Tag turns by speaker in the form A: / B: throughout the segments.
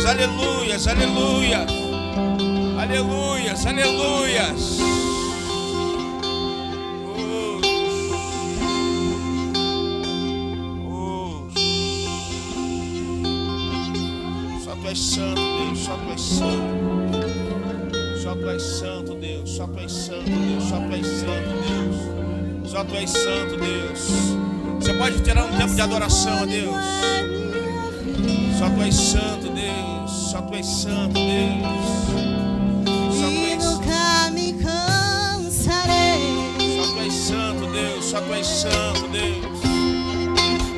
A: aleluias, aleluias, aleluias, aleluias, aleluias. Só tu és santo, Deus, só tu és santo. Só tu és santo, Deus, só tu és santo, Deus, só tu és santo, Deus. Só tu és santo, Deus. Você pode tirar um tempo de adoração a Deus. Só tu és santo, Deus. Só tu és santo, Deus. Só tu és santo.
B: Nunca me cansarei.
A: Só tu és santo, Deus. Só tu és santo, Deus.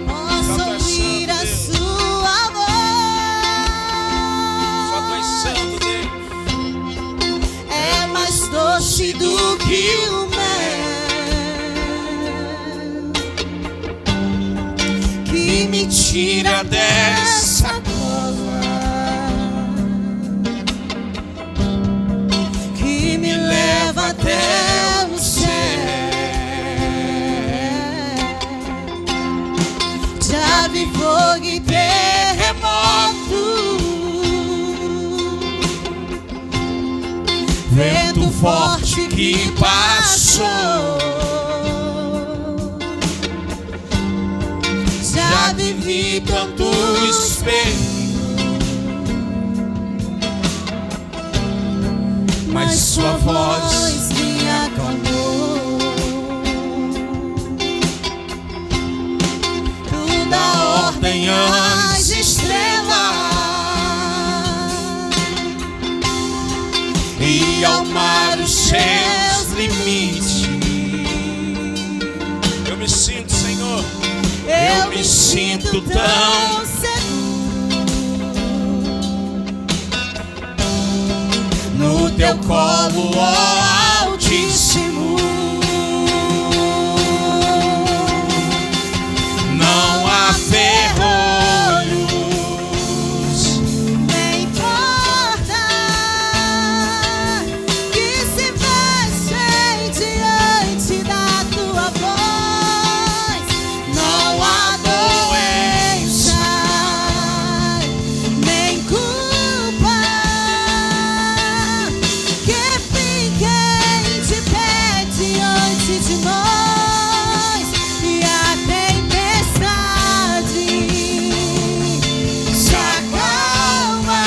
B: Posso ouvir a sua voz.
A: Só tu és santo, Deus.
B: É mais doce do que o mel que me tira dessa cova, que me leva até o céu. Já vi fogo e terremoto, vento forte que passou. Já vivi tantos perigos, mas sua voz me acalmou. Tu dá ordem às estrelas e ao mar os seus limites.
A: Eu me sinto, Senhor.
B: Eu me sinto tão seguro no teu colo, ó Altíssimo. Não há ferrolhos, nem importa que se fechem diante da tua voz. Não há doença, nem culpa que fiquem de pé diante de nós. E a tempestade se acalma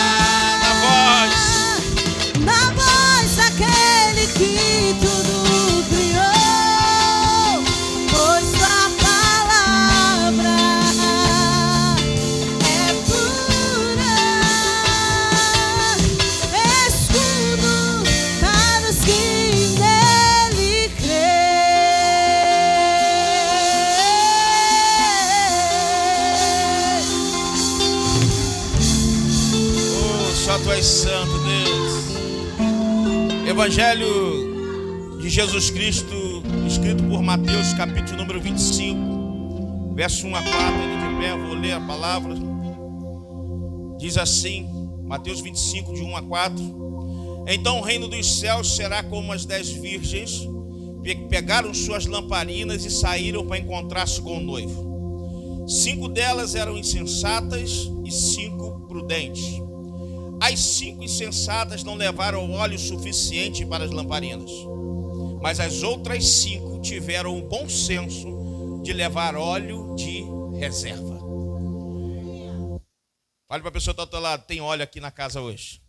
B: na voz daquele que tudo criou, pois tua palavra é pura, escudo para os que nele creem.
A: Oh, só tu és santo, Deus. Evangelho de Jesus Cristo, escrito por Mateus, capítulo número 25, verso 1 a 4. Ele de pé, eu vou ler a palavra. Diz assim, Mateus 25, de 1 a 4. Então o reino dos céus será como as 10 virgens que pegaram suas lamparinas e saíram para encontrar-se com o noivo. 5 delas eram insensatas e 5 prudentes. As 5 insensatas não levaram óleo suficiente para as lamparinas, mas as outras 5 tiveram o bom senso de levar óleo de reserva. Fale para a pessoa que está do teu lado, tem óleo aqui na casa hoje.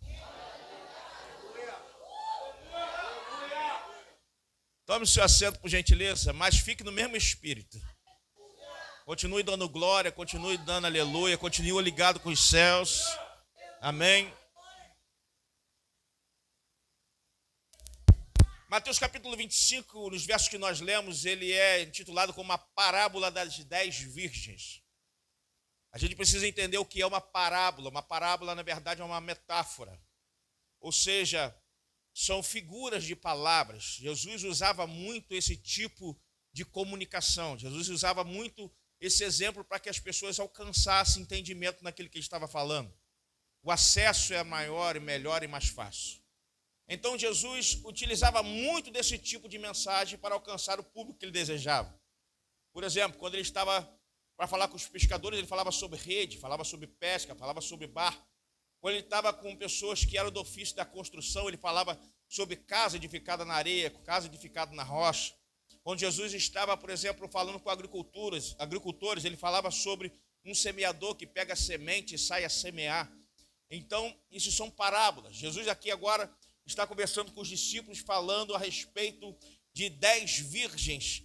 A: Tome o seu assento, por gentileza, mas fique no mesmo espírito. Continue dando glória, continue dando aleluia, continue ligado com os céus. Amém. Mateus capítulo 25, nos versos que nós lemos, ele é intitulado como a parábola das 10 virgens. A gente precisa entender o que é uma parábola. Uma parábola, na verdade, é uma metáfora. Ou seja, são figuras de palavras. Jesus usava muito esse tipo de comunicação. Jesus usava muito esse exemplo para que as pessoas alcançassem entendimento naquilo que ele estava falando. O acesso é maior e melhor e mais fácil. Então Jesus utilizava muito desse tipo de mensagem para alcançar o público que ele desejava. Por exemplo, quando ele estava para falar com os pescadores, ele falava sobre rede, falava sobre pesca, falava sobre barco. quando ele estava com pessoas que eram do ofício da construção, ele falava sobre casa edificada na areia, casa edificada na rocha. Quando Jesus estava, por exemplo, falando com agricultores, ele falava sobre um semeador que pega a semente e sai a semear. Então, isso são parábolas. Jesus aqui agora está conversando com os discípulos, falando a respeito de 10 virgens,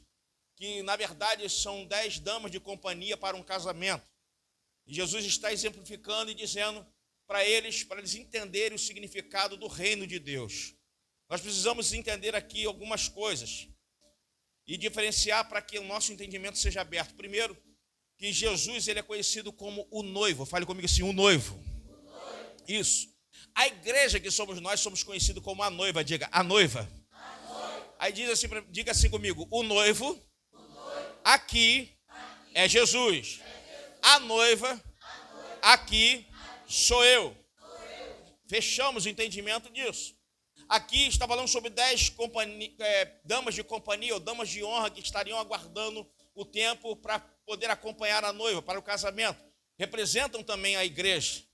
A: que na verdade são 10 damas de companhia para um casamento. E Jesus está exemplificando e dizendo para eles entenderem o significado do reino de Deus. Nós precisamos entender aqui algumas coisas e diferenciar para que o nosso entendimento seja aberto. Primeiro, que Jesus ele é conhecido como o noivo. Fale comigo assim, o noivo. Isso. A igreja que somos nós, somos conhecidos como a noiva. Diga, a noiva. Aí diga assim comigo, o noivo aqui é Jesus. A noiva aqui sou eu. Fechamos o entendimento disso. Aqui está falando sobre 10 damas de companhia ou damas de honra que estariam aguardando o tempo para poder acompanhar a noiva para o casamento. Representam também a igreja.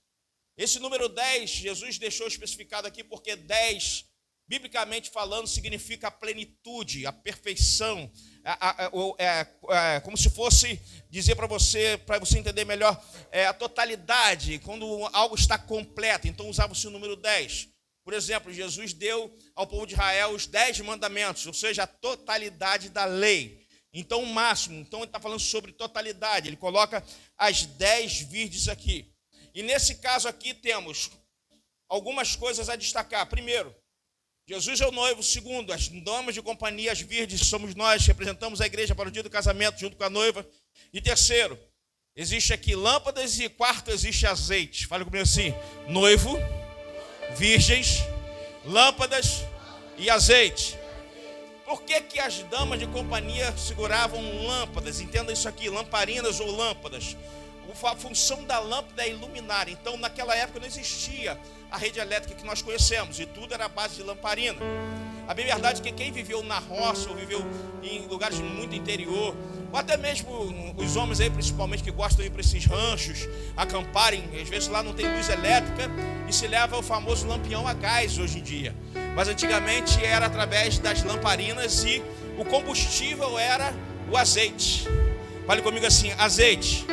A: Esse número 10, Jesus deixou especificado aqui porque 10, biblicamente falando, significa a plenitude, a perfeição, como se fosse dizer para você entender melhor, a totalidade, quando algo está completo. Então usava-se o número 10. Por exemplo, Jesus deu ao povo de Israel os 10 mandamentos, ou seja, a totalidade da lei. Então, o máximo. Então, ele está falando sobre totalidade. Ele coloca as 10 virgens aqui. E nesse caso aqui temos algumas coisas a destacar. Primeiro, Jesus é o noivo. Segundo, as damas de companhia, as virgens, somos nós, representamos a igreja para o dia do casamento junto com a noiva. E terceiro, existe aqui lâmpadas e quarto, existe azeite. Fale comigo assim, noivo, virgens, lâmpadas e azeite. Por que as damas de companhia seguravam lâmpadas? Entenda isso aqui, lamparinas ou lâmpadas. A função da lâmpada é iluminar. Então, naquela época não existia a rede elétrica que nós conhecemos, e tudo era a base de lamparina. A bem verdade é que quem viveu na roça, ou viveu em lugares muito interior, ou até mesmo os homens aí, principalmente, que gostam de ir para esses ranchos, acamparem, às vezes lá não tem luz elétrica, e se leva o famoso lampião a gás hoje em dia. Mas antigamente era através das lamparinas e o combustível era o azeite. Fale comigo assim, azeite.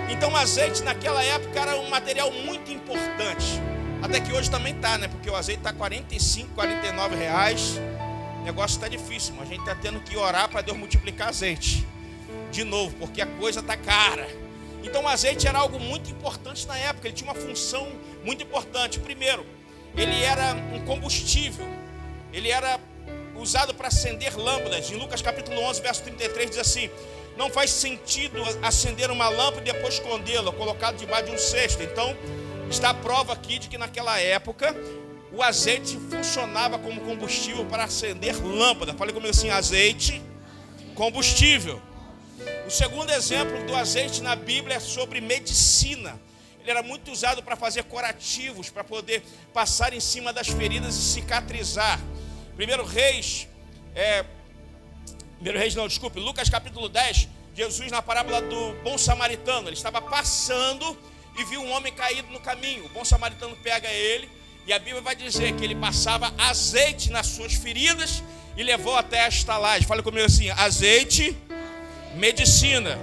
A: Então o azeite naquela época era um material muito importante. Até que hoje também está, né? Porque o azeite está 45, 49 reais. O negócio está difícil, mas a gente está tendo que orar para Deus multiplicar azeite. De novo, porque a coisa está cara. Então o azeite era algo muito importante na época. Ele tinha uma função muito importante. Primeiro, ele era um combustível. Ele era usado para acender lâmpadas. Em Lucas capítulo 11, verso 33, diz assim: não faz sentido acender uma lâmpada e depois escondê-la, colocá-la debaixo de um cesto. Então, está a prova aqui de que naquela época o azeite funcionava como combustível para acender lâmpada. Fale comigo assim, azeite, combustível. O segundo exemplo do azeite na Bíblia é sobre medicina. Ele era muito usado para fazer curativos, para poder passar em cima das feridas e cicatrizar. Lucas capítulo 10, Jesus na parábola do bom samaritano, ele estava passando e viu um homem caído no caminho. O bom samaritano pega ele e a Bíblia vai dizer que ele passava azeite nas suas feridas e levou até a estalagem. Fala comigo assim, azeite, medicina.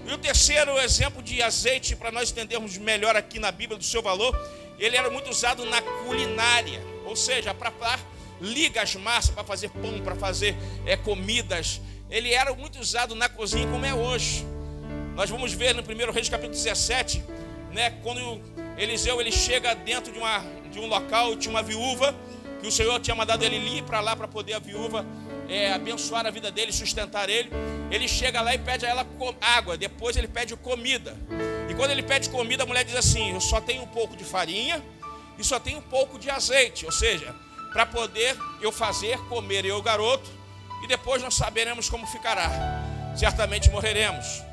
A: E o terceiro exemplo de azeite, para nós entendermos melhor aqui na Bíblia do seu valor, ele era muito usado na culinária, ou seja, para liga as massas, para fazer pão, para fazer comidas. Ele era muito usado na cozinha como é hoje. Nós vamos ver no 1 Reis capítulo 17, né, quando Eliseu ele chega dentro de um local, tinha uma viúva, que o Senhor tinha mandado ele ir para lá para poder a viúva abençoar a vida dele, sustentar ele. Ele chega lá e pede a ela água, depois ele pede comida. E quando ele pede comida, a mulher diz assim: eu só tenho um pouco de farinha e só tenho um pouco de azeite, ou seja, para poder eu fazer, comer eu e o garoto, e depois nós saberemos como ficará. Certamente morreremos.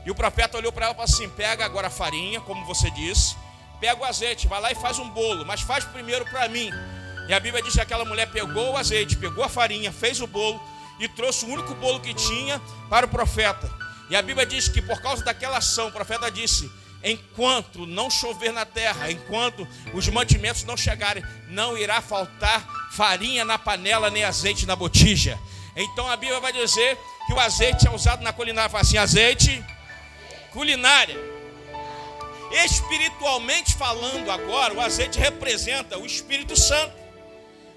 A: E o profeta olhou para ela e falou assim: pega agora a farinha, como você disse, pega o azeite, vai lá e faz um bolo, mas faz primeiro para mim. E a Bíblia diz que aquela mulher pegou o azeite, pegou a farinha, fez o bolo e trouxe o único bolo que tinha para o profeta. E a Bíblia diz que por causa daquela ação, o profeta disse: enquanto não chover na terra, enquanto os mantimentos não chegarem, não irá faltar farinha na panela, nem azeite na botija. Então a Bíblia vai dizer que o azeite é usado na culinária. Fala assim, azeite, culinária. Espiritualmente falando agora, o azeite representa o Espírito Santo.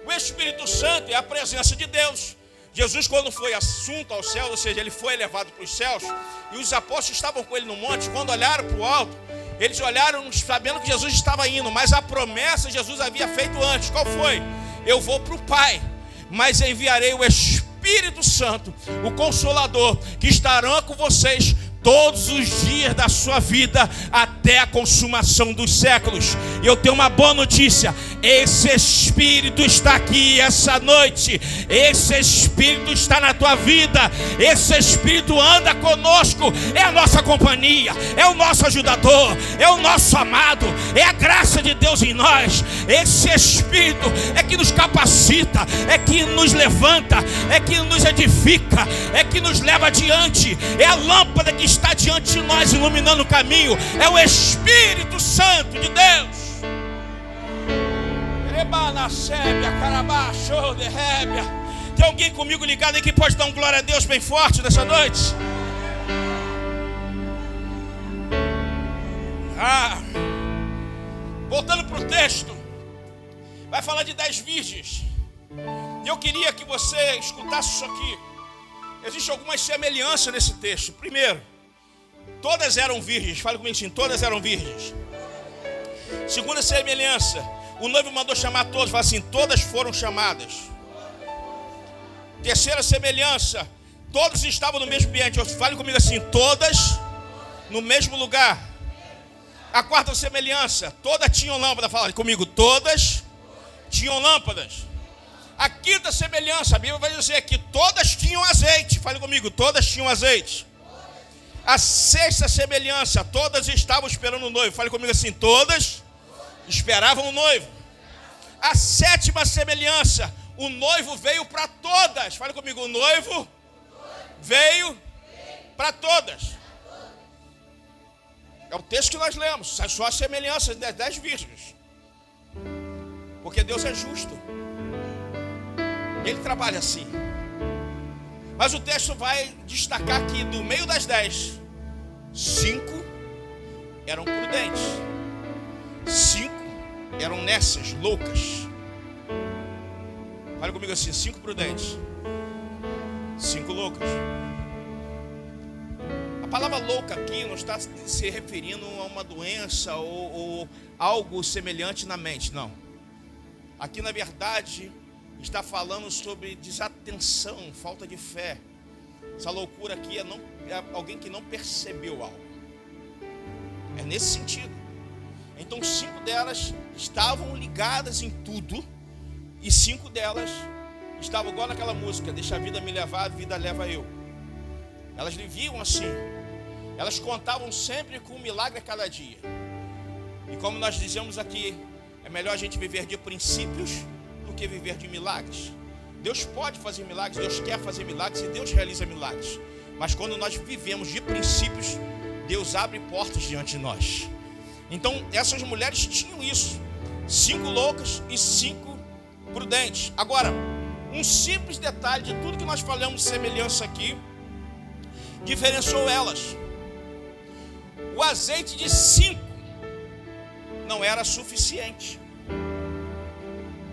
A: O Espírito Santo é a presença de Deus. Jesus, quando foi assunto ao céu, ou seja, ele foi elevado para os céus, e os apóstolos estavam com ele no monte, quando olharam para o alto, eles olharam sabendo que Jesus estava indo, mas a promessa Jesus havia feito antes. Qual foi? Eu vou para o Pai, mas enviarei o Espírito Santo, o Consolador, que estará com vocês todos os dias da sua vida até a consumação dos séculos. E eu tenho uma boa notícia: esse Espírito está aqui essa noite. Esse Espírito está na tua vida. Esse Espírito anda conosco. É a nossa companhia, é o nosso ajudador, é o nosso amado, é a graça de Deus em nós. Esse Espírito é que nos capacita, é que nos levanta, é que nos edifica, é que nos leva adiante. É a lâmpada que está diante de nós, iluminando o caminho. É o Espírito Santo de Deus. Tem alguém comigo ligado aí que pode dar um glória a Deus bem forte nessa noite? Voltando para o texto, vai falar de 10 virgens. E eu queria que você escutasse isso aqui. Existem algumas semelhanças nesse texto. Primeiro, todas eram virgens. Fale comigo assim, todas eram virgens. Segunda semelhança, o noivo mandou chamar todos. Fala assim, todas foram chamadas. Terceira semelhança, todos estavam no mesmo ambiente. Fale comigo assim, todas no mesmo lugar. A quarta semelhança, todas tinham lâmpada. Fala comigo, todas tinham lâmpadas. A quinta semelhança, a Bíblia vai dizer que todas tinham azeite. Fale comigo, todas tinham azeite. A sexta semelhança, todas estavam esperando o noivo. Fale comigo assim, todas esperavam o noivo. A sétima semelhança, o noivo veio para todas. Fale comigo, o noivo veio para todas. É o texto que nós lemos. São as semelhanças das 10 virgens. Porque Deus é justo. Ele trabalha assim. Mas o texto vai destacar que do meio das 10, 5 eram prudentes, 5 eram nécias, loucas. Fale comigo assim, 5 prudentes, 5 loucas. A palavra louca aqui não está se referindo a uma doença ou algo semelhante na mente, não. Aqui na verdade está falando sobre desatenção, falta de fé. Essa loucura aqui é alguém que não percebeu algo. É nesse sentido. Então 5 delas estavam ligadas em tudo, e 5 delas estavam igual naquela música, deixa a vida me levar, a vida leva eu. Elas viviam assim. Elas contavam sempre com um milagre a cada dia. E como nós dizemos aqui, é melhor a gente viver de princípios do que viver de milagres. Deus pode fazer milagres, Deus quer fazer milagres e Deus realiza milagres. Mas quando nós vivemos de princípios, Deus abre portas diante de nós. Então essas mulheres tinham isso, 5 loucas e 5 prudentes. Agora, um simples detalhe de tudo que nós falamos de semelhança aqui diferenciou elas. O azeite de 5 não era suficiente.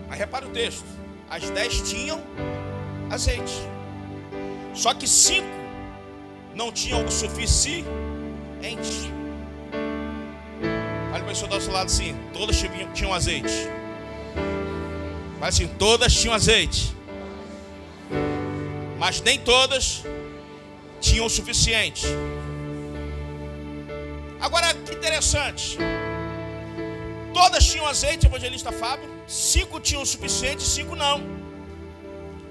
A: Mas repara o texto, as 10 tinham azeite, só que 5 não tinham o suficiente. Olha o pessoal do outro lado assim, todas tinham azeite. Fala assim, todas tinham azeite, mas nem todas tinham o suficiente. Agora que interessante, todas tinham azeite, evangelista Fábio, 5 tinham o suficiente, 5 não.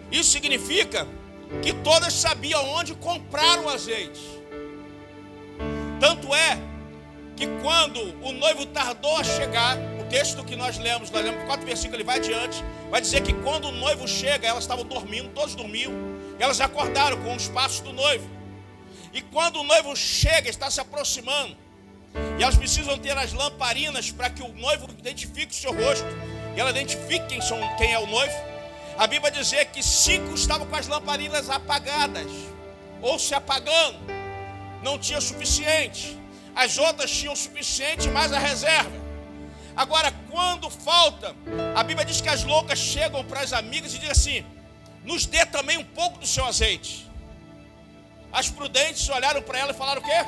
A: Isso significa que todas sabiam onde comprar o azeite. Tanto é que quando o noivo tardou a chegar, o texto que nós lemos 4 versículos, ele vai adiante, vai dizer que quando o noivo chega, elas estavam dormindo, todos dormiam, e elas acordaram com os passos do noivo. E quando o noivo chega, está se aproximando, E elas precisam ter as lamparinas para que o noivo identifique o seu rosto. E ela identifique quem é o noivo. A Bíblia vai dizer que 5 estavam com as lamparinas apagadas, ou se apagando. Não tinha suficiente. As outras tinham suficiente, mais a reserva. Agora, quando falta, a Bíblia diz que as loucas chegam para as amigas e dizem assim: nos dê também um pouco do seu azeite. As prudentes olharam para ela e falaram o quê?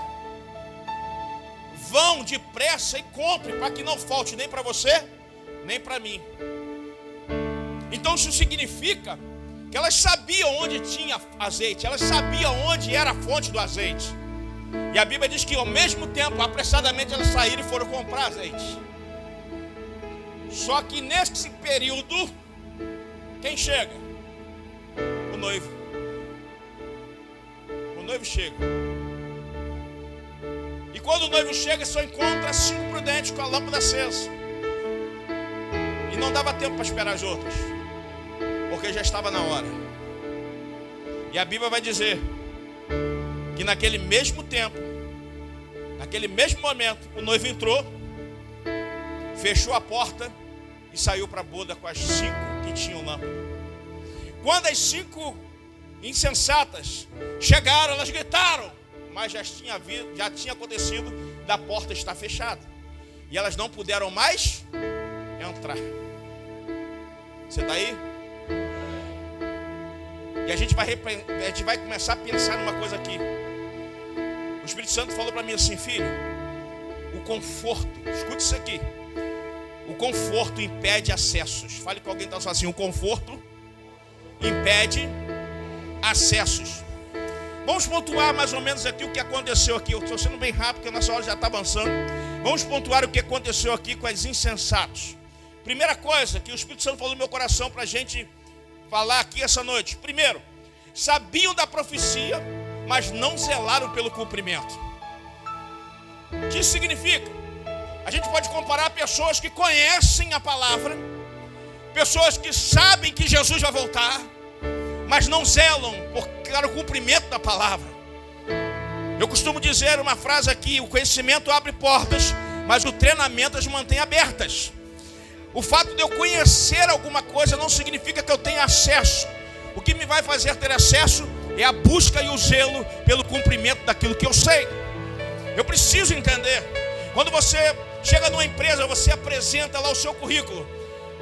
A: Vão depressa e comprem, para que não falte nem para você, nem para mim. Então isso significa que elas sabiam onde tinha azeite, elas sabiam onde era a fonte do azeite. E a Bíblia diz que ao mesmo tempo, apressadamente, elas saíram e foram comprar azeite. Só que nesse período, quem chega? O noivo. O noivo chega. E quando o noivo chega, só encontra 5 prudentes com a lâmpada acesa. E não dava tempo para esperar as outras, porque já estava na hora. E a Bíblia vai dizer que naquele mesmo tempo, naquele mesmo momento, o noivo entrou, fechou a porta e saiu para a boda com as 5 que tinham lâmpada. Quando as 5 insensatas chegaram, elas gritaram, mas já tinha acontecido da porta estar fechada. E elas não puderam mais entrar. Você está aí? E a gente vai começar a pensar numa coisa aqui. O Espírito Santo falou para mim assim: filho, o conforto, escute isso aqui, o conforto impede acessos. Fale com alguém que está assim: o conforto impede acessos. Vamos pontuar mais ou menos aqui o que aconteceu aqui. Eu estou sendo bem rápido, porque a nossa hora já está avançando. Vamos pontuar o que aconteceu aqui com as insensatos. Primeira coisa que o Espírito Santo falou no meu coração para a gente falar aqui essa noite. Primeiro, sabiam da profecia, mas não zelaram pelo cumprimento. O que isso significa? A gente pode comparar pessoas que conhecem a palavra, pessoas que sabem que Jesus vai voltar, mas não zelam para o cumprimento da palavra. Eu costumo dizer uma frase aqui: o conhecimento abre portas, mas o treinamento as mantém abertas. O fato de eu conhecer alguma coisa não significa que eu tenha acesso. O que me vai fazer ter acesso é a busca e o zelo pelo cumprimento daquilo que eu sei. Eu preciso entender. Quando você chega numa empresa, você apresenta lá o seu currículo.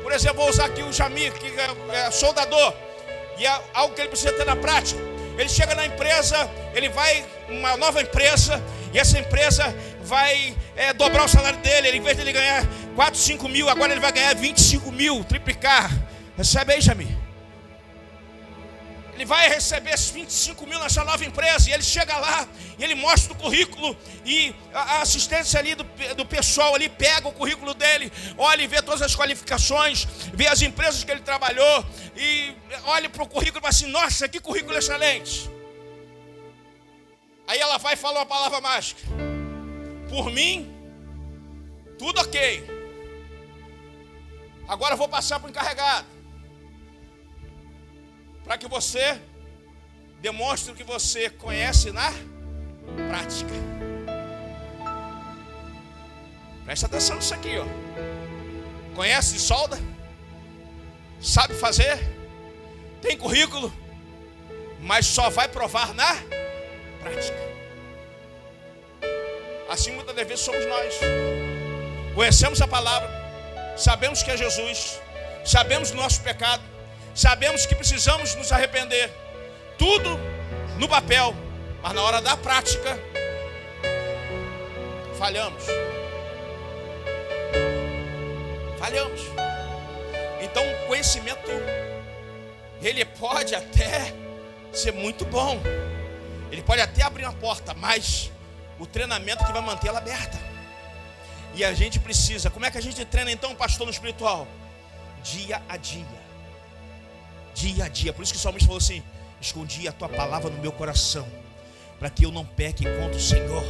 A: Por exemplo, vou usar aqui o Jamir, que é soldador, e é algo que ele precisa ter na prática. Ele chega na empresa, ele vai uma nova empresa, e essa empresa vai dobrar o salário dele. Ele, em vez de ele ganhar 4, 5 mil, agora ele vai ganhar 25 mil, triplicar. Recebe aí, Jamir. Ele vai receber esses 25 mil nessa nova empresa. E ele chega lá e ele mostra o currículo. E a assistência ali do pessoal ali pega o currículo dele, olha e vê todas as qualificações, vê as empresas que ele trabalhou, e olha para o currículo e fala assim: nossa, que currículo excelente. Aí ela vai falar uma palavra mágica: por mim, tudo ok. Agora eu vou passar para o encarregado, para que você demonstre o que você conhece na prática. Presta atenção nisso aqui, ó. Conhece de solda? Sabe fazer? Tem currículo? Mas só vai provar na prática. Assim muitas das vezes somos nós. Conhecemos a palavra, sabemos que é Jesus, sabemos do nosso pecado, sabemos que precisamos nos arrepender. Tudo no papel, mas na hora da prática falhamos. Então o conhecimento, ele pode até ser muito bom, ele pode até abrir uma porta, mas o treinamento que vai manter ela aberta. E a gente precisa. Como é que a gente treina então, pastor, no espiritual? Dia a dia. Dia a dia. Por isso que o salmista falou assim: escondi a tua palavra no meu coração, para que eu não peque contra o Senhor.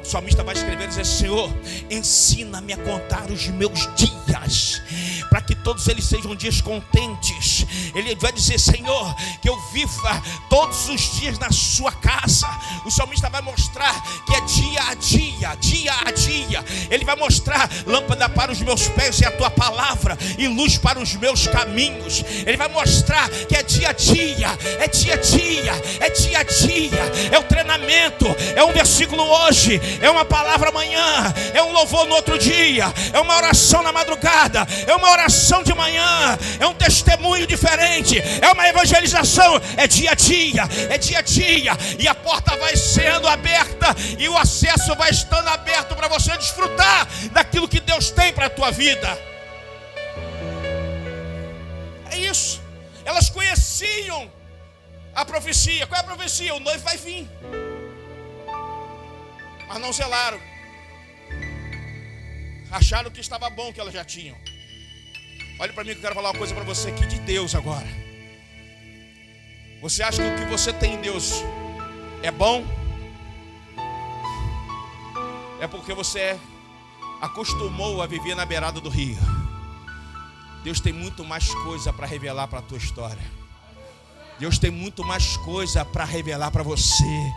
A: O salmista vai escrever e dizer: Senhor, ensina-me a contar os meus dias, para que todos eles sejam dias contentes. Ele vai dizer: Senhor, que eu viva todos os dias na sua casa. O salmista vai mostrar que é dia a dia, dia a dia. Ele vai mostrar: lâmpada para os meus pés é a tua palavra e luz para os meus caminhos. Ele vai mostrar que é dia a dia, é dia a dia, é dia a dia. É o treinamento, é um versículo hoje, é uma palavra amanhã, é um louvor no outro dia, é uma oração na madrugada, é uma oração de manhã, é um testemunho diferente, é uma evangelização. É dia a dia, é dia a dia. E a porta vai sendo aberta e o acesso vai estando aberto para você desfrutar daquilo que Deus tem para a tua vida. É isso. Elas conheciam a profecia. Qual é a profecia? O noivo vai vir. Mas não zelaram. Acharam que estava bom que elas já tinham. Olha para mim que eu quero falar uma coisa para você aqui de Deus agora. Você acha que o que você tem em Deus é bom? É porque você acostumou a viver na beirada do rio. Deus tem muito mais coisa para revelar para a tua história. Deus tem muito mais coisa para revelar para você.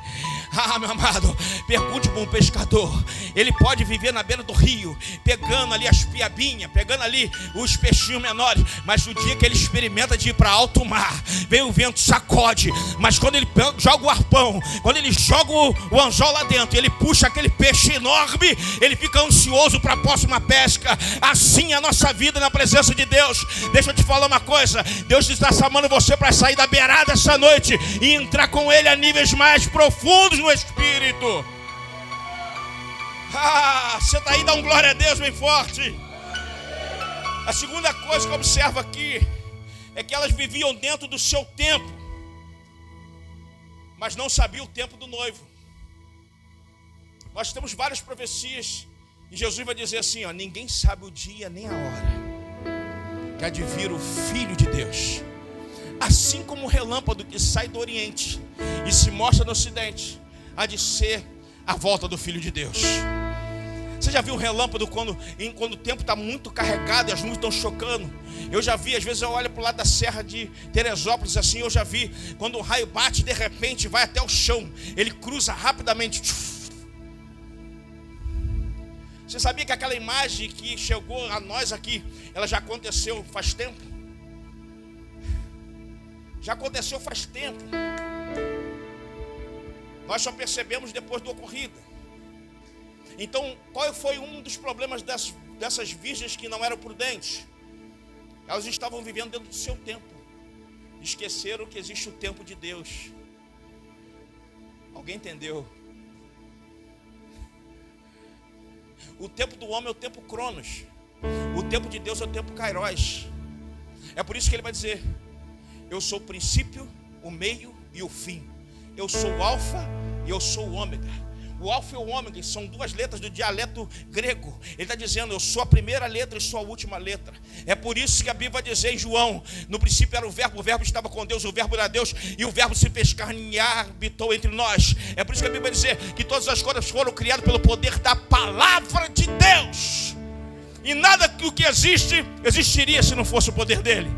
A: Ah, meu amado, pergunte para um pescador. Ele pode viver na beira do rio, pegando ali as piabinhas, pegando ali os peixinhos menores. Mas no dia que ele experimenta de ir para alto mar, vem o vento, sacode. Mas quando ele joga o arpão, quando ele joga o anzol lá dentro, ele puxa aquele peixe enorme, ele fica ansioso para a próxima pesca. Assim é a nossa vida na presença de Deus. Deixa eu te falar uma coisa. Deus está chamando você para sair da beirada essa noite e entrar com Ele a níveis mais profundos no Espírito. Você está aí, dá um glória a Deus bem forte. A segunda coisa que eu observo aqui é que elas viviam dentro do seu tempo, mas não sabiam o tempo do noivo. Nós temos várias profecias e Jesus vai dizer assim: ninguém sabe o dia nem a hora que há de vir o Filho de Deus. Assim como o relâmpago que sai do Oriente e se mostra no Ocidente, há de ser a volta do Filho de Deus. Você já viu um relâmpago quando o tempo está muito carregado e as nuvens estão chocando? Eu já vi, às vezes eu olho para o lado da Serra de Teresópolis assim, eu já vi, quando o raio bate, de repente vai até o chão, ele cruza rapidamente. Você sabia que aquela imagem que chegou a nós aqui, ela já aconteceu faz tempo? Já aconteceu faz tempo. Nós só percebemos depois do ocorrido. Então, qual foi um dos problemas dessas virgens que não eram prudentes? Elas estavam vivendo dentro do seu tempo. Esqueceram que existe o tempo de Deus. Alguém entendeu? O tempo do homem é o tempo Cronos. O tempo de Deus é o tempo Kairos. É por isso que ele vai dizer: eu sou o princípio, o meio e o fim. Eu sou o alfa e eu sou o ômega. O alfa e o ômega são duas letras do dialeto grego. Ele está dizendo: eu sou a primeira letra e sou a última letra. É por isso que a Bíblia vai dizer em João: no princípio era o verbo estava com Deus, o verbo era Deus, e o verbo se fez carne e habitou entre nós. É por isso que a Bíblia vai dizer que todas as coisas foram criadas pelo poder da palavra de Deus. E nada que o que existe, existiria se não fosse o poder dele.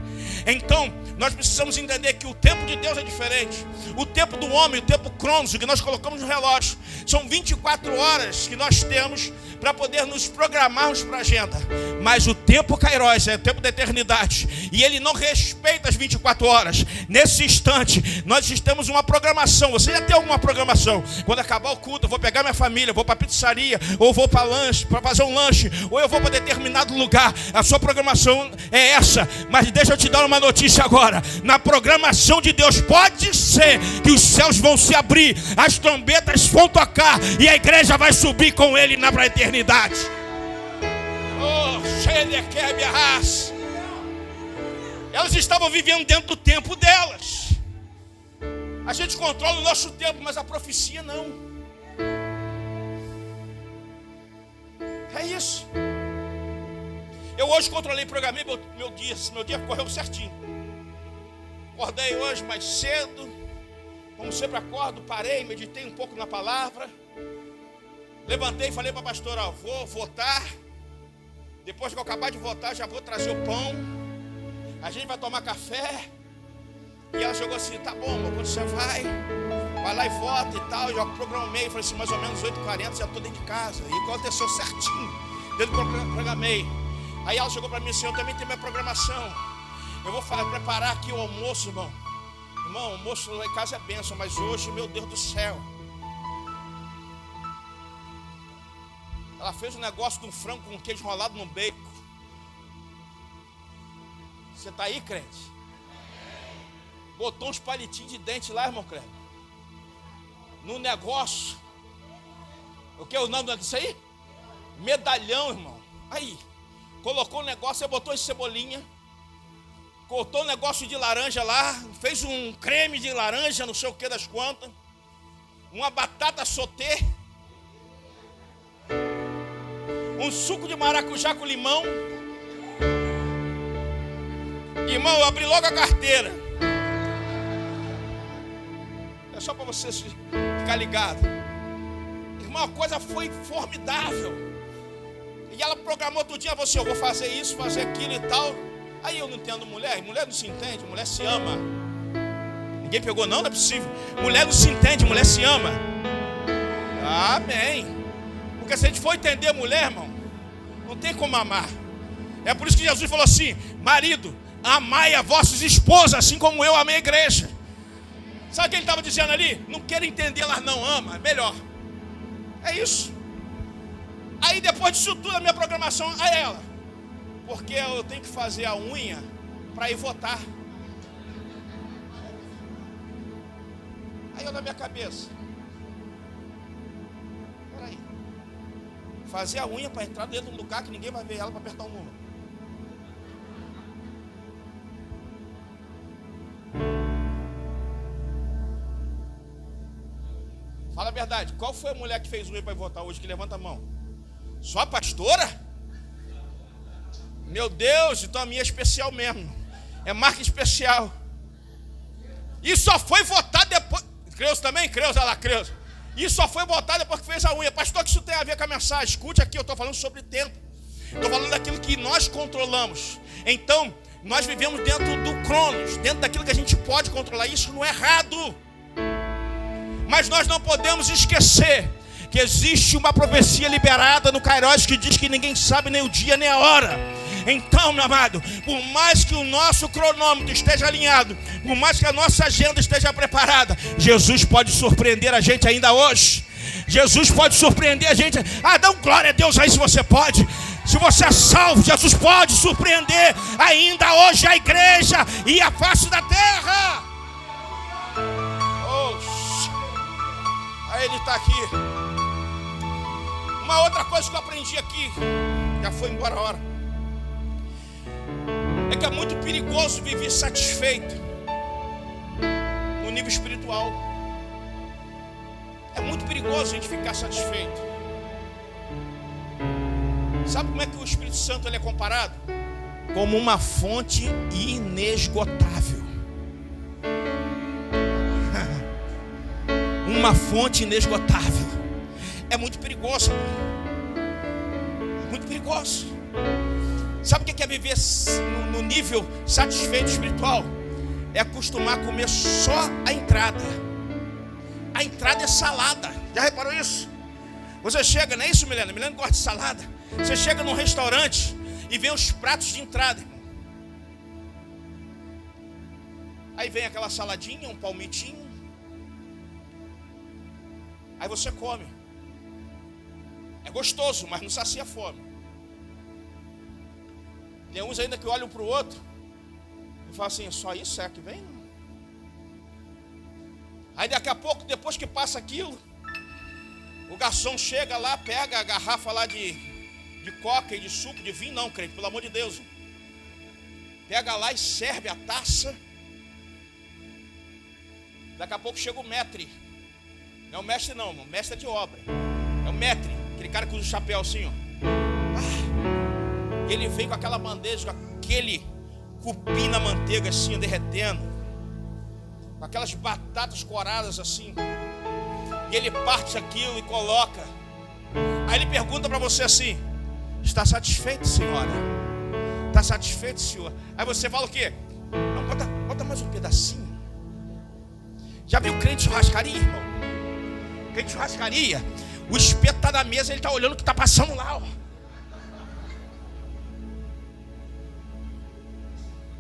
A: Então, nós precisamos entender que o tempo de Deus é diferente. O tempo do homem, o tempo Cronos, o que nós colocamos no relógio, são 24 horas que nós temos para poder nos programarmos para a agenda. Mas o tempo Kairos é o tempo da eternidade, e ele não respeita as 24 horas. Nesse instante, nós temos uma programação. Você já tem alguma programação? Quando acabar o culto, eu vou pegar minha família, vou para a pizzaria, ou vou para lanche, para fazer um lanche, ou eu vou para determinado lugar. A sua programação é essa. Mas deixa eu te dar uma notícia agora. Na programação de Deus, pode ser que os céus vão se abrir, as trombetas vão tocar e a igreja vai subir com ele na eternidade. Elas estavam vivendo dentro do tempo delas. A gente controla o nosso tempo, mas a profecia não. É isso. Eu hoje controlei, programei meu dia correu certinho. Acordei hoje mais cedo, como sempre acordo, parei, meditei um pouco na palavra. Levantei e falei para a pastora: vou votar. Depois que eu acabar de votar, já vou trazer o pão. a gente vai tomar café. E ela chegou assim, tá bom, amor, quando você vai lá e volta e tal. Eu já programei, falei assim, mais ou menos 8h40, já estou dentro de casa. E aconteceu certinho, dentro do programei. Aí ela chegou para mim assim, eu também tenho minha programação. Eu vou preparar aqui o almoço, irmão. Irmão, o almoço lá em casa é bênção, mas hoje, meu Deus do céu. Ela fez um negócio de um frango com queijo enrolado no bacon. Você está aí, crente? Botou uns palitinhos de dente lá, irmão Cleber. No negócio. O que é o nome disso aí? Medalhão, irmão. Aí. Colocou o negócio, aí botou em cebolinha. Cortou um negócio de laranja lá. Fez um creme de laranja, não sei o que das quantas. Uma batata sauté. Um suco de maracujá com limão. Irmão, eu abri logo a carteira. É só para você ficar ligado. Irmão, a coisa foi formidável. E ela programou todo dia, você, eu vou fazer isso, fazer aquilo e tal. Aí eu não entendo mulher não se entende, mulher se ama. Ninguém pegou não, não é possível. Mulher não se entende, mulher se ama. Amém. Porque se a gente for entender mulher, irmão, não tem como amar. É por isso que Jesus falou assim, marido, amai a vossas esposas, assim como eu amei a igreja. Sabe o que ele estava dizendo ali? Não quero entender, elas não amam, é melhor. É isso. Aí depois disso tudo, a minha programação é ela. Porque eu tenho que fazer a unha para ir votar. Aí eu na minha cabeça. Peraí. Fazer a unha para entrar dentro de um lugar que ninguém vai ver ela para apertar um número. Fala a verdade, qual foi a mulher que fez unha para ir votar hoje? Que levanta a mão. Só a pastora? Meu Deus, então a minha é especial mesmo. É marca especial. E só foi votar depois. Creuza também? Creuza, olha lá, Creuza. E só foi votar depois que fez a unha. Pastor, que isso tem a ver com a mensagem? Escute aqui, eu estou falando sobre tempo. Estou falando daquilo que nós controlamos. Então, nós vivemos dentro do Cronos, dentro daquilo que a gente pode controlar. Isso não é errado. Mas nós não podemos esquecer que existe uma profecia liberada no Kairos que diz que ninguém sabe nem o dia nem a hora. Então, meu amado, por mais que o nosso cronômetro esteja alinhado, por mais que a nossa agenda esteja preparada, Jesus pode surpreender a gente ainda hoje. Jesus pode surpreender a gente. Dá um glória a Deus aí se você pode. Se você é salvo, Jesus pode surpreender ainda hoje a igreja e a face da terra. Aí ele está aqui. Uma outra coisa que eu aprendi aqui, já foi embora a hora, é que é muito perigoso viver satisfeito no nível espiritual. É muito perigoso a gente ficar satisfeito. Sabe como é que o Espírito Santo ele é comparado? Como uma fonte inesgotável. Uma fonte inesgotável. É muito perigoso. Muito perigoso. Sabe o que é viver no nível satisfeito espiritual? É acostumar a comer só a entrada. A entrada é salada. Já reparou isso? Você chega, não é isso, Milena? Milena gosta de salada. Você chega num restaurante e vê os pratos de entrada. Aí vem aquela saladinha, um palmitinho. Aí você come. É gostoso, mas não sacia a fome. Tem uns ainda que olham para o outro e falam assim, só isso é que vem? Aí daqui a pouco, depois que passa aquilo, o garçom chega lá, pega a garrafa lá de coca e de suco, de vinho, não, crente, pelo amor de Deus. Pega lá e serve a taça. Daqui a pouco chega o maître. Não é o mestre não, o mestre é de obra. É o maître, aquele cara que usa o chapéu assim, ó. Ele vem com aquela bandeja, com aquele cupim na manteiga assim, derretendo. Com aquelas batatas coradas assim. E ele parte aquilo e coloca. Aí ele pergunta para você assim, está satisfeito, senhora? está satisfeito, Senhor. Aí você fala o quê? Não, bota mais um pedacinho. Já viu crente churrascaria, irmão? Crente churrascaria, o espeto está na mesa, ele está olhando o que está passando lá, ó.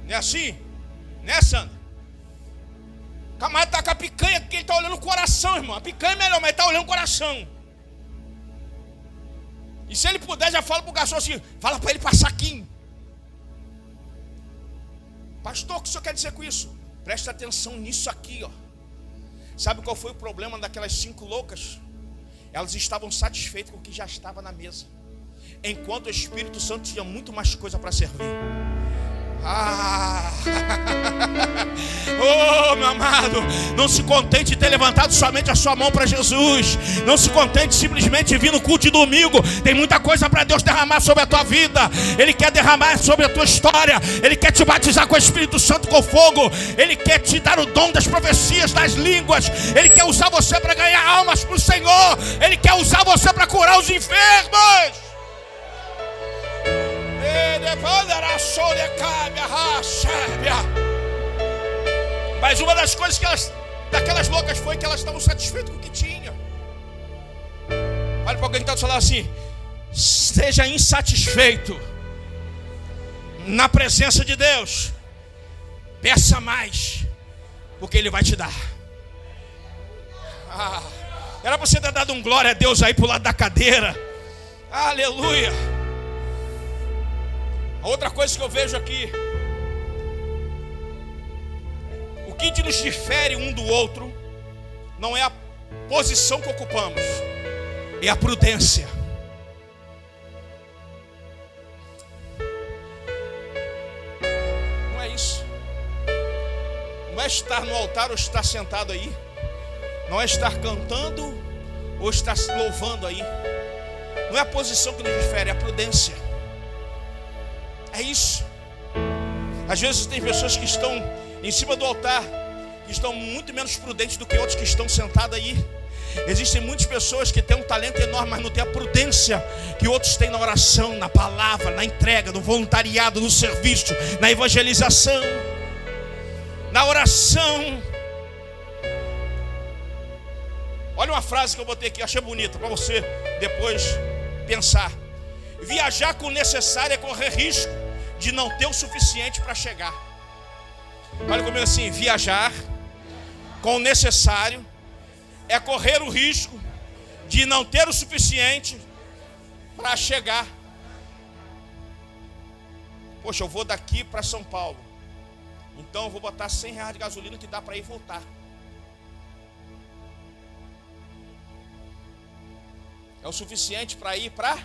A: Não é assim? Né, Sandra? O camarada está com a picanha, porque ele está olhando o coração, irmão. A picanha é melhor, mas ele está olhando o coração. E se ele puder, já fala para o garçom assim, fala para ele passar aqui. Pastor, o que o senhor quer dizer com isso? Presta atenção nisso aqui, ó. Sabe qual foi o problema daquelas 5 loucas? Elas estavam satisfeitas com o que já estava na mesa, enquanto o Espírito Santo tinha muito mais coisa para servir. Oh, meu amado, não se contente de ter levantado somente a sua mão para Jesus. Não se contente simplesmente de vir no culto de domingo. Tem muita coisa para Deus derramar sobre a tua vida. Ele quer derramar sobre a tua história. Ele quer te batizar com o Espírito Santo, com fogo. Ele quer te dar o dom das profecias, das línguas. Ele quer usar você para ganhar almas para o Senhor. Ele quer usar você para curar os enfermos. Mas uma das coisas daquelas loucas foi que elas estavam satisfeitas com o que tinham. Olha para alguém que está do seu lado assim: seja insatisfeito na presença de Deus, peça mais, porque Ele vai te dar. Era para você ter dado um glória a Deus aí para o lado da cadeira. Aleluia. A outra coisa que eu vejo aqui, o que nos difere um do outro não é a posição que ocupamos, é a prudência. Não é isso. Não é estar no altar ou estar sentado aí. Não é estar cantando ou estar louvando aí. Não é a posição que nos difere, é a prudência. É isso. Às vezes tem pessoas que estão em cima do altar, que estão muito menos prudentes do que outros que estão sentados aí. Existem muitas pessoas que têm um talento enorme, mas não têm a prudência que outros têm na oração, na palavra, na entrega, no voluntariado, no serviço, na evangelização, na oração. Olha uma frase que eu botei aqui, achei bonita, para você depois pensar. Viajar com o necessário é correr risco de não ter o suficiente para chegar. Olha comigo assim: viajar com o necessário é correr o risco de não ter o suficiente para chegar. Poxa, eu vou daqui para São Paulo, então eu vou botar R$100 de gasolina que dá para ir e voltar. É o suficiente para ir para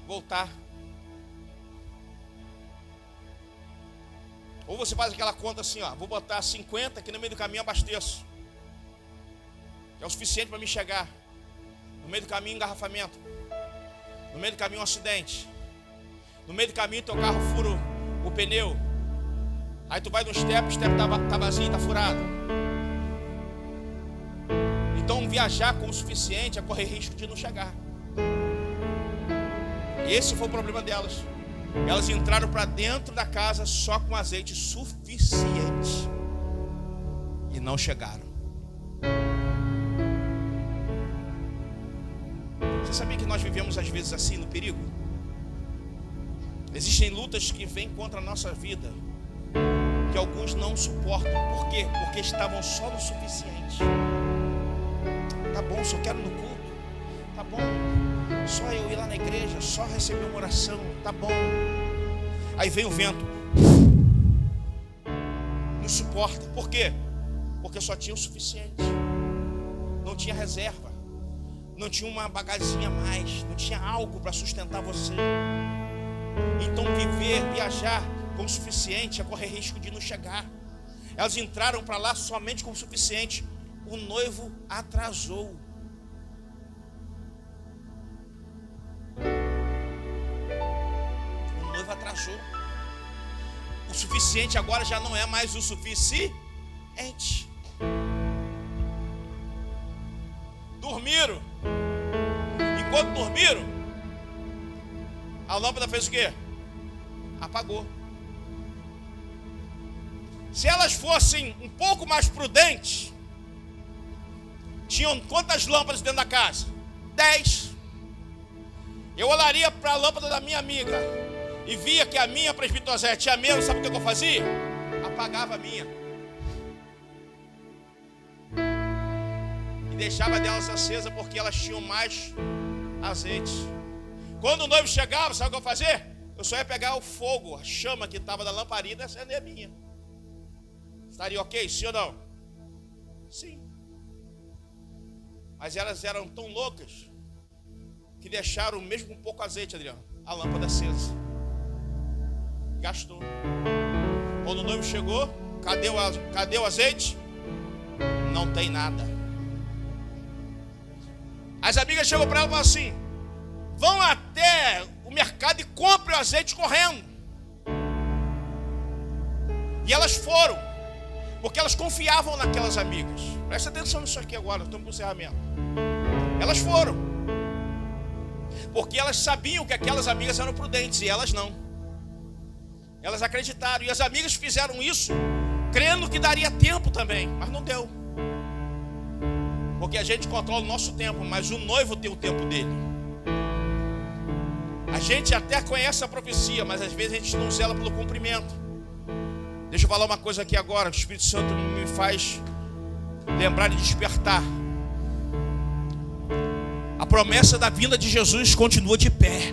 A: voltar. Ou você faz aquela conta assim, ó, vou botar 50 que no meio do caminho abasteço. É o suficiente para me chegar. No meio do caminho engarrafamento. No meio do caminho um acidente. No meio do caminho teu carro fura o pneu. Aí tu vai no step, o step tá vazio, tá furado. Então viajar com o suficiente é correr risco de não chegar. E esse foi o problema delas. Elas entraram para dentro da casa só com azeite suficiente e não chegaram. Você sabia que nós vivemos às vezes assim no perigo? Existem lutas que vêm contra a nossa vida, que alguns não suportam. Por quê? Porque estavam só no suficiente. Tá bom, só quero no culto. Tá bom, só eu ir lá na igreja, só receber uma oração. Tá bom. Aí vem o vento, não suporta. Por quê? Porque só tinha o suficiente. Não tinha reserva. Não tinha uma bagazinha a mais. Não tinha algo para sustentar você. Então viajar com o suficiente é correr risco de não chegar. Elas entraram para lá somente com o suficiente. O noivo atrasou. O noivo atrasou. O suficiente agora já não é mais o suficiente. Dormiram. Enquanto dormiram, a lâmpada fez o quê? apagou. Se elas fossem um pouco mais prudentes, tinham quantas lâmpadas dentro da casa? 10. Eu olharia para a lâmpada da minha amiga e via que a minha presbítera tinha menos, sabe o que eu fazia? Apagava a minha e deixava delas acesa, porque elas tinham mais azeite. Quando o noivo chegava, sabe o que eu fazia? Eu só ia pegar o fogo, a chama que estava da lamparina e acender a minha. Estaria ok? Sim ou não? Sim. Mas elas eram tão loucas que deixaram, mesmo com pouco azeite, Adriano, a lâmpada acesa. Gastou. Quando o noivo chegou, cadê o azeite? Não tem nada. As amigas chegam para ela e falam assim: vão até o mercado e comprem o azeite correndo. E elas foram, porque elas confiavam naquelas amigas. Presta atenção nisso aqui agora, estamos com o encerramento. Elas foram, porque elas sabiam que aquelas amigas eram prudentes e elas não. Elas acreditaram, e as amigas fizeram isso crendo que daria tempo também, mas não deu. Porque a gente controla o nosso tempo, mas o noivo tem o tempo dele. A gente até conhece a profecia, mas às vezes a gente não zela pelo cumprimento. Deixa eu falar uma coisa aqui agora, que o Espírito Santo me faz lembrar e despertar. A promessa da vinda de Jesus continua de pé.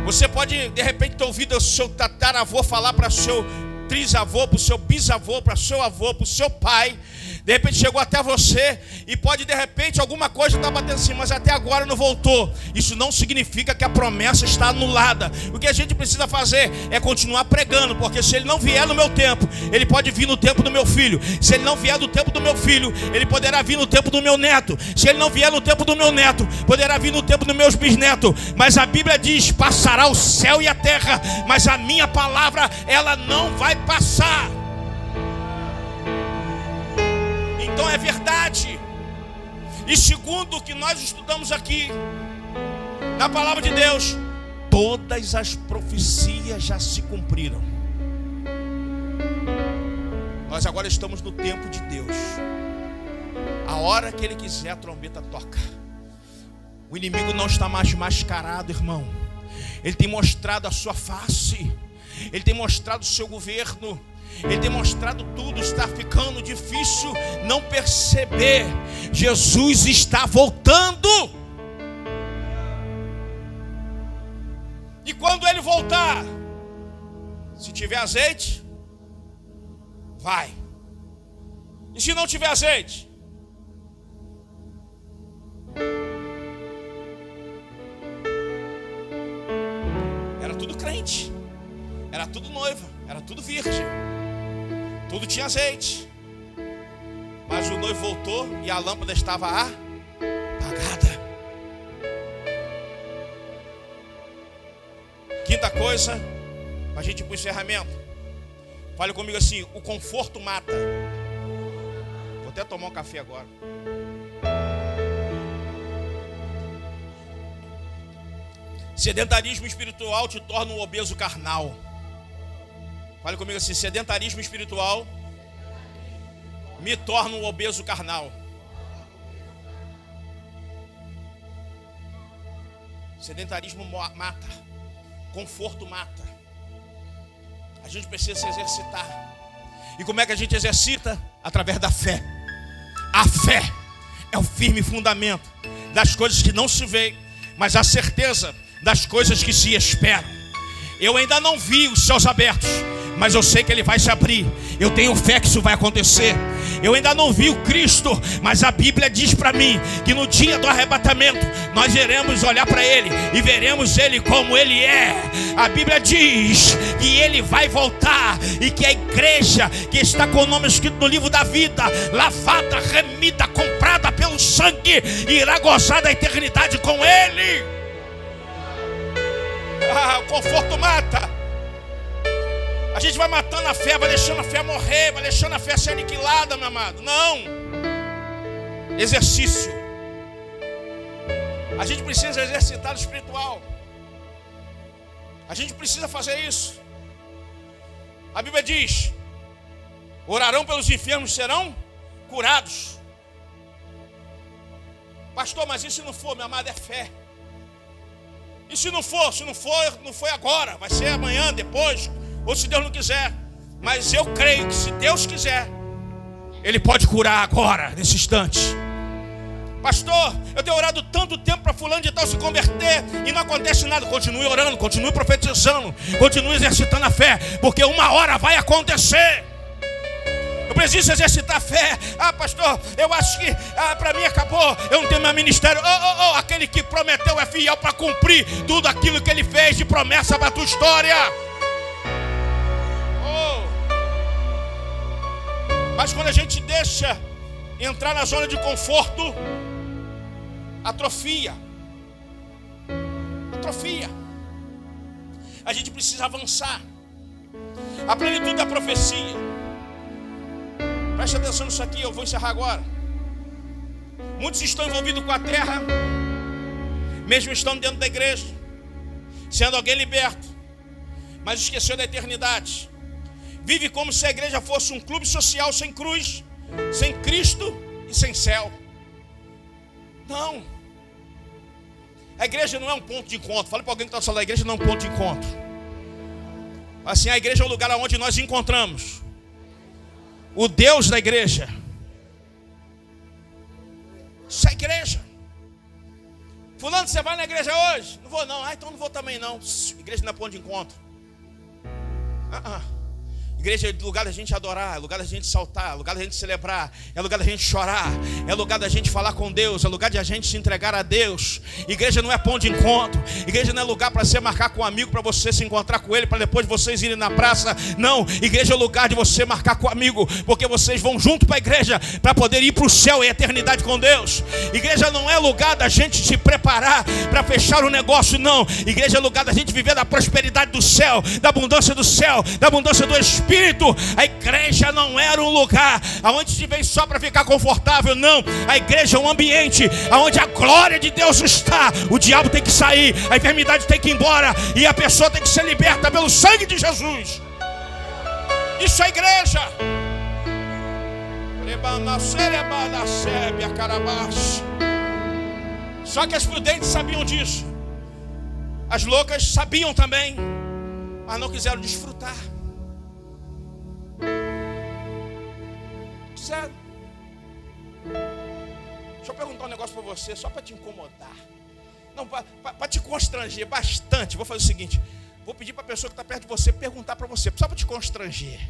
A: Você pode de repente ter ouvido o seu tataravô falar para o seu trisavô, para o seu bisavô, para o seu avô, para o seu pai. De repente chegou até você e pode de repente alguma coisa estar batendo assim, mas até agora não voltou. Isso não significa que a promessa está anulada. O que a gente precisa fazer é continuar pregando, porque se ele não vier no meu tempo, ele pode vir no tempo do meu filho. Se ele não vier no tempo do meu filho, ele poderá vir no tempo do meu neto. Se ele não vier no tempo do meu neto, poderá vir no tempo dos meus bisnetos. Mas a Bíblia diz: passará o céu e a terra, mas a minha palavra, ela não vai passar. Então é verdade. E segundo o que nós estudamos aqui na palavra de Deus, todas as profecias já se cumpriram. Nós agora estamos no tempo de Deus. A hora que Ele quiser, a trombeta toca. O inimigo não está mais mascarado, irmão. Ele tem mostrado a sua face. Ele tem mostrado o seu governo. Ele tem mostrado tudo. Está ficando difícil não perceber. Jesus está voltando. E quando Ele voltar, se tiver azeite, vai. E se não tiver azeite, era tudo crente, era tudo noiva, era tudo virgem, tudo tinha azeite. Mas o noivo voltou e a lâmpada estava apagada. Quinta coisa, para a gente ir para o encerramento. Fale comigo assim: o conforto mata. Vou até tomar um café agora. Sedentarismo espiritual te torna um obeso carnal. Fale comigo assim: sedentarismo espiritual me torna um obeso carnal. Sedentarismo mata, conforto mata. A gente precisa se exercitar. E como é que a gente exercita? Através da fé. A fé é o firme fundamento das coisas que não se veem, mas a certeza das coisas que se esperam. Eu ainda não vi os céus abertos, mas eu sei que Ele vai se abrir. Eu tenho fé que isso vai acontecer. Eu ainda não vi o Cristo, mas a Bíblia diz para mim que no dia do arrebatamento nós iremos olhar para Ele e veremos Ele como Ele é. A Bíblia diz que Ele vai voltar e que a igreja que está com o nome escrito no livro da vida, lavada, remida, comprada pelo sangue, irá gozar da eternidade com Ele. O conforto mata. A gente vai matando a fé, vai deixando a fé morrer, vai deixando a fé ser aniquilada, meu amado. Não. Exercício. A gente precisa exercitar o espiritual. A gente precisa fazer isso. A Bíblia diz: orarão pelos enfermos, serão curados. Pastor, mas e se não for, meu amado, é fé. E se não for, não foi agora, vai ser amanhã, depois, ou se Deus não quiser. Mas eu creio que se Deus quiser, Ele pode curar agora, nesse instante. Pastor, eu tenho orado tanto tempo para fulano de tal se converter e não acontece nada. Continue orando, continue profetizando, continue exercitando a fé, porque uma hora vai acontecer. Eu preciso exercitar a fé. Ah, pastor, eu acho que para mim acabou, eu não tenho meu ministério. Aquele que prometeu é fiel para cumprir tudo aquilo que ele fez de promessa para a tua história. Mas quando a gente deixa entrar na zona de conforto, atrofia. A gente precisa avançar. A plenitude da profecia. Preste atenção nisso aqui, eu vou encerrar agora. Muitos estão envolvidos com a terra, mesmo estando dentro da igreja, sendo alguém liberto, mas esqueceu da eternidade. Vive como se a igreja fosse um clube social sem cruz, sem Cristo e sem céu. Não. A igreja não é um ponto de encontro. Fala para alguém que está falando, a igreja não é um ponto de encontro. Assim, a igreja é o lugar onde nós encontramos o Deus da igreja. Isso é igreja. Fulano, você vai na igreja hoje? Não vou não. Então não vou também não. Igreja não é ponto de encontro. Igreja é lugar da gente adorar, é lugar da gente saltar, é lugar da gente celebrar, é lugar da gente chorar, é lugar da gente falar com Deus, é lugar de a gente se entregar a Deus. Igreja não é ponto de encontro. Igreja não é lugar para você marcar com um amigo, para você se encontrar com ele, para depois vocês irem na praça. Não, igreja é lugar de você marcar com um amigo, porque vocês vão junto para a igreja, para poder ir para o céu e a eternidade com Deus. Igreja não é lugar da gente se preparar para fechar o negócio, não. Igreja é lugar da gente viver da prosperidade do céu, da abundância do céu, da abundância do Espírito. A igreja não era um lugar onde se vem só para ficar confortável, não. A igreja é um ambiente onde a glória de Deus está. O diabo tem que sair, a enfermidade tem que ir embora e a pessoa tem que ser liberta pelo sangue de Jesus. Isso é igreja. Só que as prudentes sabiam disso, as loucas sabiam também, mas não quiseram desfrutar. Sério. Deixa eu perguntar um negócio para você, só para te incomodar. Não, para te constranger bastante. Vou fazer o seguinte: vou pedir para a pessoa que está perto de você perguntar para você, só para te constranger.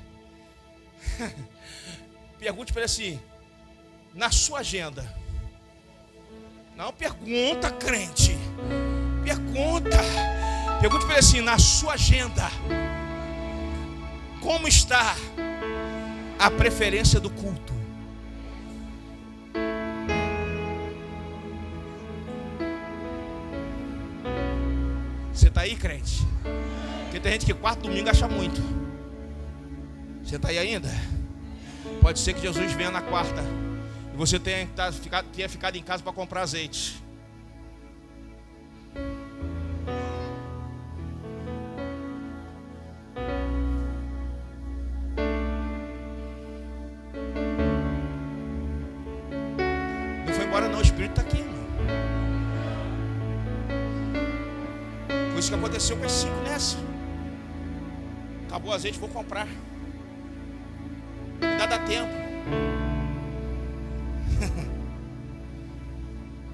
A: Pergunte para ele assim: na sua agenda. Não, pergunta, crente. Pergunta. Pergunte para ele assim: na sua agenda, como está a preferência do culto? Você está aí, crente? Porque tem gente que quarto domingo acha muito. Você está aí ainda? Pode ser que Jesus venha na quarta e você tenha ficado em casa para comprar azeite. Não, o Espírito está aqui, irmão. Foi isso que aconteceu com as 5 nessa. Acabou o azeite, vou comprar. Ainda dá tempo.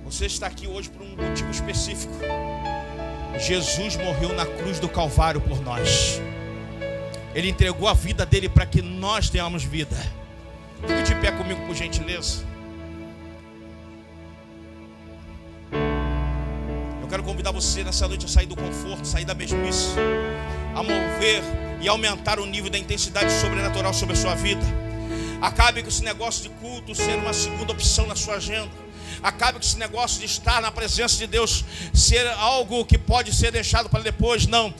A: Você está aqui hoje por um motivo específico. Jesus morreu na cruz do Calvário por nós. Ele entregou a vida dele para que nós tenhamos vida. Fique de pé comigo, por gentileza. Quero convidar você nessa noite a sair do conforto, sair da mesmice, a mover e aumentar o nível da intensidade sobrenatural sobre a sua vida. Acabe com esse negócio de culto ser uma segunda opção na sua agenda. Acabe com esse negócio de estar na presença de Deus ser algo que pode ser deixado para depois. Não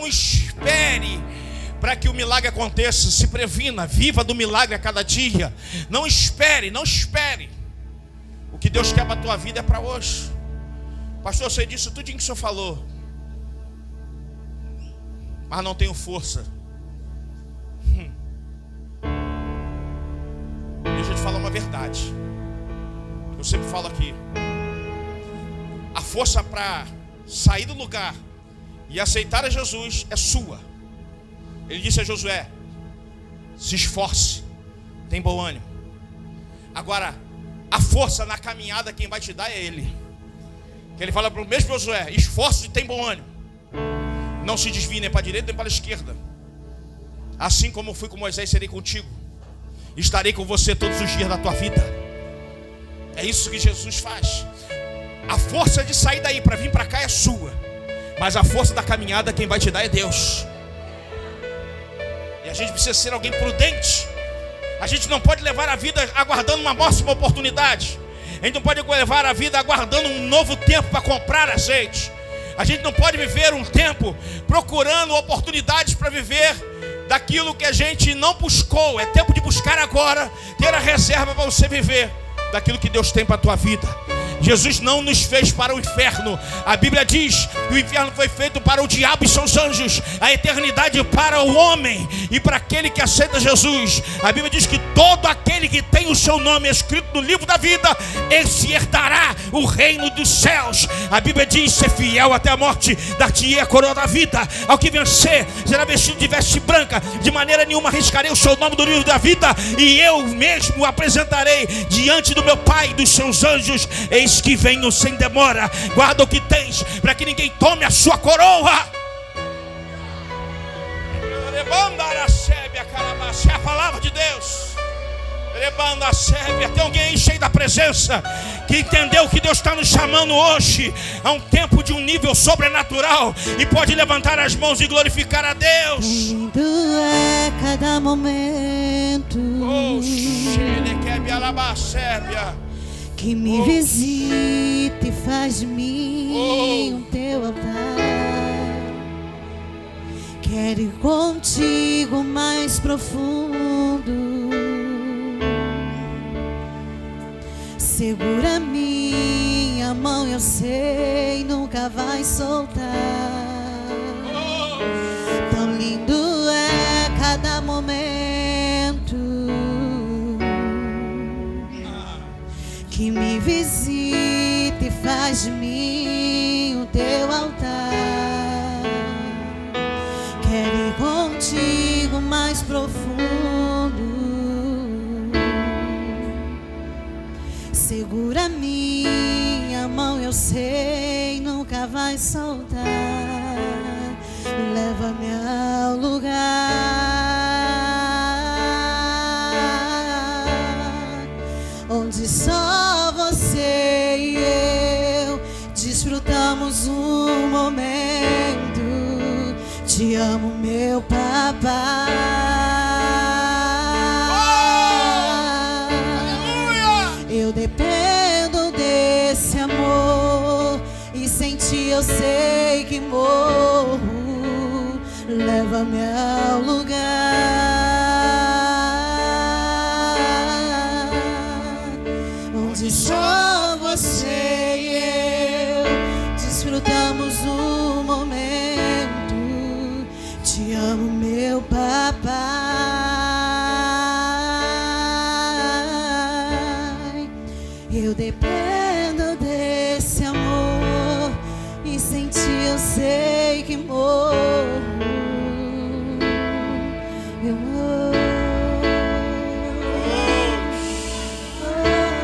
A: espere para que o milagre aconteça. Se previna, viva do milagre a cada dia. Não espere. O que Deus quer para a tua vida é para hoje. Pastor, eu sei disso, tudo que o senhor falou. mas não tenho força. Deixa eu te falar uma verdade. Eu sempre falo aqui. A força para sair do lugar e aceitar a Jesus é sua. Ele disse a Josué: se esforce, tem bom ânimo. Agora, a força na caminhada quem vai te dar é Ele. Que Ele fala para o mesmo Josué: esforce e tem bom ânimo. Não se desvie nem para a direita nem para a esquerda. Assim como eu fui com Moisés, serei contigo. Estarei com você todos os dias da tua vida. É isso que Jesus faz. A força de sair daí para vir para cá é sua, mas a força da caminhada quem vai te dar é Deus. E a gente precisa ser alguém prudente. A gente não pode levar a vida aguardando uma próxima oportunidade. A gente não pode levar a vida aguardando um novo tempo para comprar azeite. A gente não pode viver um tempo procurando oportunidades para viver daquilo que a gente não buscou. É tempo de buscar agora, ter a reserva para você viver daquilo que Deus tem para a tua vida. Jesus não nos fez para o inferno. A Bíblia diz que o inferno foi feito para o diabo e seus anjos, a eternidade para o homem e para aquele que aceita Jesus. A Bíblia diz que todo aquele que tem o seu nome escrito no livro da vida, esse herdará o reino dos céus. A Bíblia diz: ser fiel até a morte, dar-te-ei a coroa da vida. Ao que vencer será vestido de veste branca. De maneira nenhuma arriscarei o seu nome do livro da vida, e eu mesmo o apresentarei diante do meu Pai e dos seus anjos. Eis que venho sem demora. Guarda o que tens, para que ninguém tome a sua coroa. É a palavra de Deus. Tem alguém aí cheio da presença, que entendeu que Deus está nos chamando hoje a um tempo de um nível sobrenatural, e pode levantar as mãos e glorificar a Deus.
B: Lindo é cada momento que me visita e faz de mim um teu altar. Quero ir contigo mais profundo. Segura minha mão, eu sei, nunca vai soltar. Tão lindo é cada momento que me visita e faz de mim o teu altar. Quero ir contigo mais profundo. Segura minha mão, eu sei, nunca vai soltar. Leva-me ao lugar onde só você e eu desfrutamos um momento. Te amo, meu papai. Eu dependo desse amor, e sem ti eu sei que morro. Leva-me ao lugar onde só você e eu desfrutamos um momento. Te amo, meu papai. Eu dependo desse amor, e sem ti eu sei que morro. Eu amo,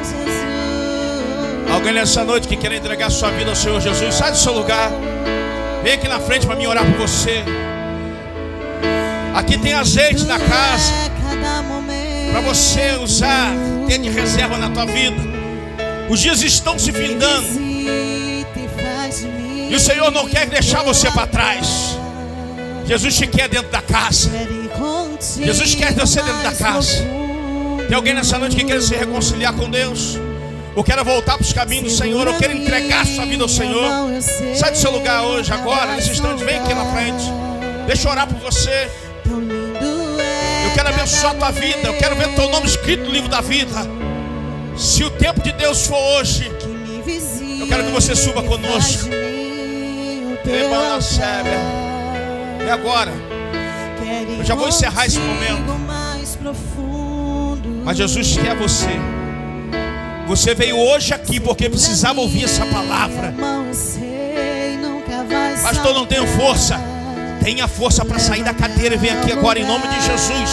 B: Jesus.
A: Alguém nessa noite que quer entregar sua vida ao Senhor Jesus, sai do seu lugar, vem aqui na frente para mim orar por você. Aqui tem azeite na casa para você usar, ter de reserva na tua vida. Os dias estão se findando, e o Senhor não quer deixar você para trás. Jesus te quer dentro da casa. Jesus quer você dentro da casa. Tem alguém nessa noite que quer se reconciliar com Deus? Ou quer voltar para os caminhos do Senhor? Ou quer entregar sua vida ao Senhor? Sai do seu lugar hoje, agora, nesse instante. Vem aqui na frente. Deixa eu orar por você. Eu quero abençoar a tua vida. Eu quero ver o teu nome escrito no livro da vida. Se o tempo de Deus for hoje, eu quero que você suba conosco. E agora? Eu já vou encerrar esse momento. Mas Jesus quer você. Você veio hoje aqui porque precisava ouvir essa palavra. Pastor, não tenho força. Tenha força para sair da cadeira e vem aqui agora em nome de Jesus.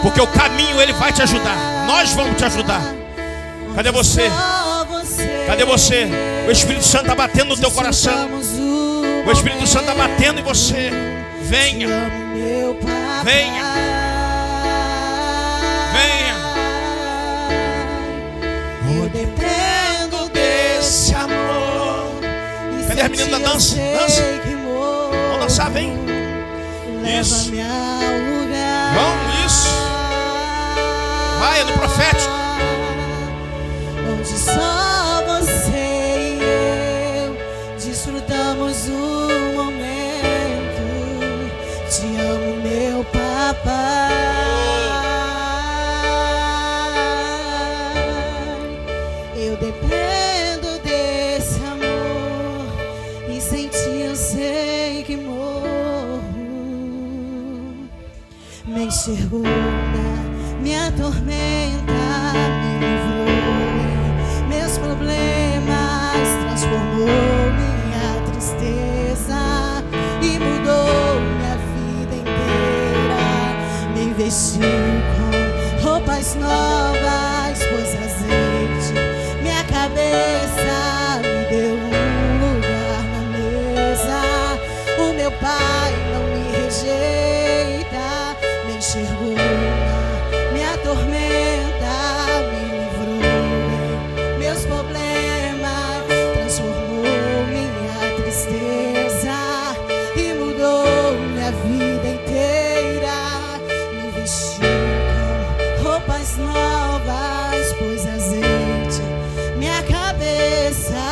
A: Porque o caminho Ele vai te ajudar. Nós vamos te ajudar. Cadê você? Cadê você? O Espírito Santo está batendo no teu coração. O Espírito Santo está batendo em você. Venha. Venha. Venha.
B: Eu dependo desse amor.
A: Cadê as meninas da dança? Dança. Vamos dançar, vem. Isso. Vamos, isso. Vai, é no profético.
B: Onde só você e eu desfrutamos o momento. Te amo, meu papai. Eu dependo desse amor e sem ti eu sei que morro. Me segura, me atormenta, me livrou. Meus problemas transformou minha tristeza e mudou minha vida inteira. Me vestiu com roupas novas, pôs azeite, minha cabeça me deu um lugar na mesa. O meu pai não me rejeita, me enxergou, me atormenta, me livrou. Meus problemas transformou minha tristeza e mudou minha vida inteira. Me vestiu com roupas novas, pôs azeite, minha cabeça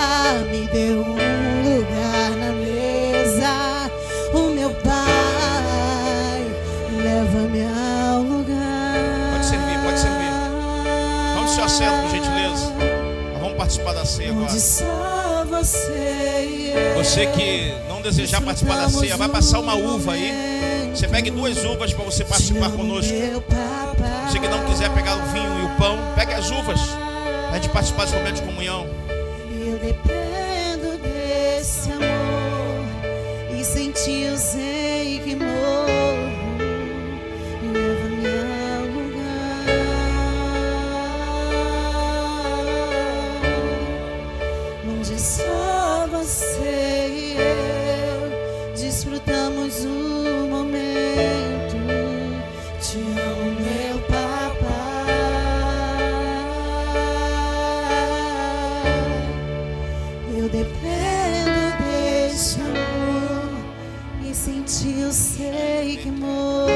B: me deu um lugar na mesa. O meu pai leva-me ao lugar.
A: Pode servir, pode servir. Vamos se assento, por gentileza. Nós vamos participar da ceia agora.
B: Onde só você e eu
A: Você que não desejar participar da ceia, vai passar uma uva aí. Você pegue 2 uvas para você participar conosco. Você que não quiser pegar o vinho e o pão, pegue as uvas para a gente participar desse momento de comunhão.
B: Eu dependo desse amor e sem ti eu sei que morro. Leva-me ao lugar onde só você e eu desfrutamos o momento. Te amo, meu papai. Eu dependo desse amor e sem ti eu sei que morro.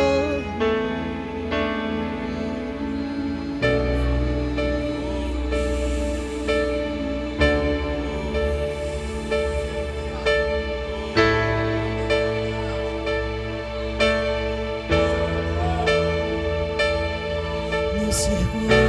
B: Me enxergou,